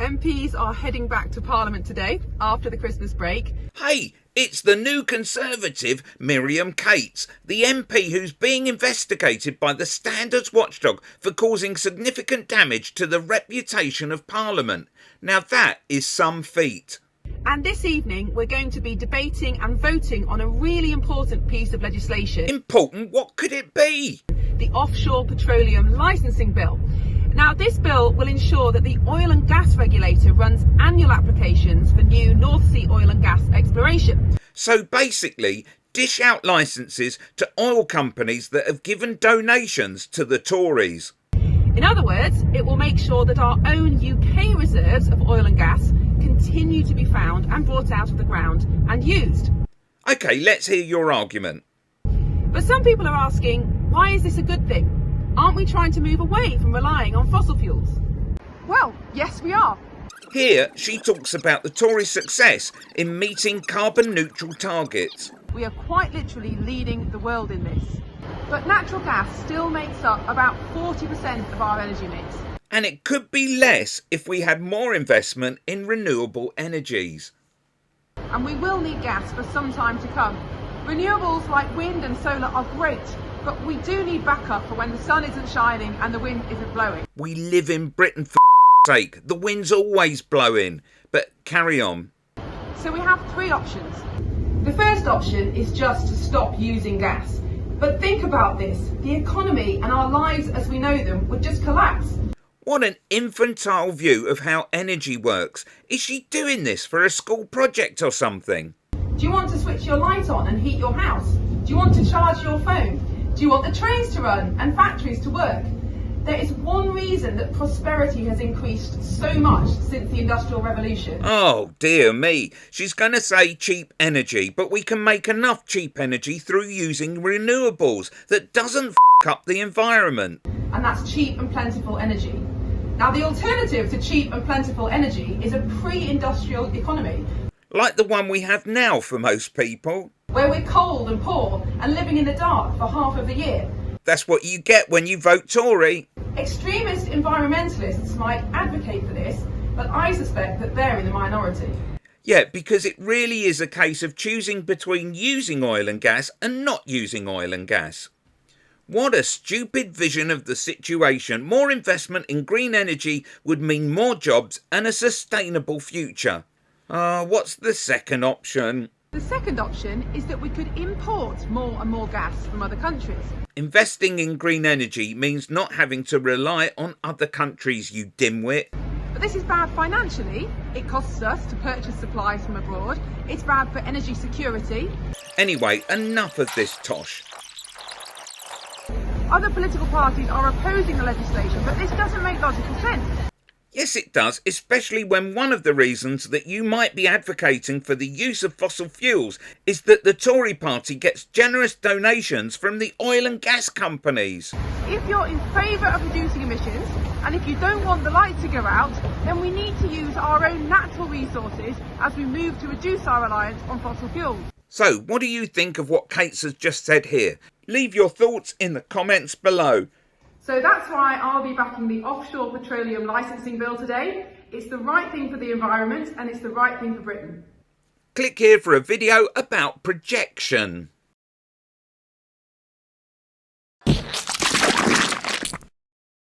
MPs are heading back to Parliament today after the Christmas break. Hey, it's the new Conservative Miriam, the MP who's being investigated by the Standards Watchdog for causing significant damage to the reputation of Parliament. Now that is some feat. And this evening we're going to be debating and voting on a really important piece of legislation. Important? What could it be? The Offshore Petroleum Licensing Bill. Now, this bill will ensure that the oil and gas regulator runs annual applications for new North Sea oil and gas exploration. So basically, dish out licences to oil companies that have given donations to the Tories. In other words, it will make sure that our own UK reserves of oil and gas continue to be found and brought out of the ground and used. OK, let's hear your argument. But some people are asking, why is this a good thing? Aren't we trying to move away from relying on fossil fuels? Well, yes we are. Here she talks about the Tory success in meeting carbon neutral targets. We are quite literally leading the world in this. But natural gas still makes up about 40% of our energy mix. And it could be less if we had more investment in renewable energies. And we will need gas for some time to come. Renewables like wind and solar are great, but we do need backup for when the sun isn't shining and the wind isn't blowing. We live in Britain, for sake. The wind's always blowing. But carry on. So we have three options. The first option is just to stop using gas. But think about this. The economy and our lives as we know them would just collapse. What an infantile view of how energy works. Is she doing this for a school project or something? Do you want to switch your light on and heat your house? Do you want to charge your phone? Do you want the trains to run and factories to work? There is one reason that prosperity has increased so much since the Industrial Revolution. Oh dear me, she's going to say cheap energy, but we can make enough cheap energy through using renewables that doesn't up the environment. And that's cheap and plentiful energy. Now the alternative to cheap and plentiful energy is a pre-industrial economy. Like the one we have now for most people. Where we're cold and poor and living in the dark for half of the year. That's what you get when you vote Tory. Extremist environmentalists might advocate for this, but I suspect that they're in the minority. Yeah, because it really is a case of choosing between using oil and gas and not using oil and gas. What a stupid vision of the situation. More investment in green energy would mean more jobs and a sustainable future. What's the second option? The second option is that we could import more and more gas from other countries. Investing in green energy means not having to rely on other countries, you dimwit. But this is bad financially. It costs us to purchase supplies from abroad. It's bad for energy security. Anyway, enough of this tosh. Other political parties are opposing the legislation, but this doesn't make logical sense. Yes, it does, especially when one of the reasons that you might be advocating for the use of fossil fuels is that the Tory party gets generous donations from the oil and gas companies. If you're in favour of reducing emissions, and if you don't want the light to go out, then we need to use our own natural resources as we move to reduce our reliance on fossil fuels. So, what do you think of what Kate has just said here? Leave your thoughts in the comments below. So that's why I'll be backing the Offshore Petroleum Licensing Bill today. It's the right thing for the environment and it's the right thing for Britain. Click here for a video about projection.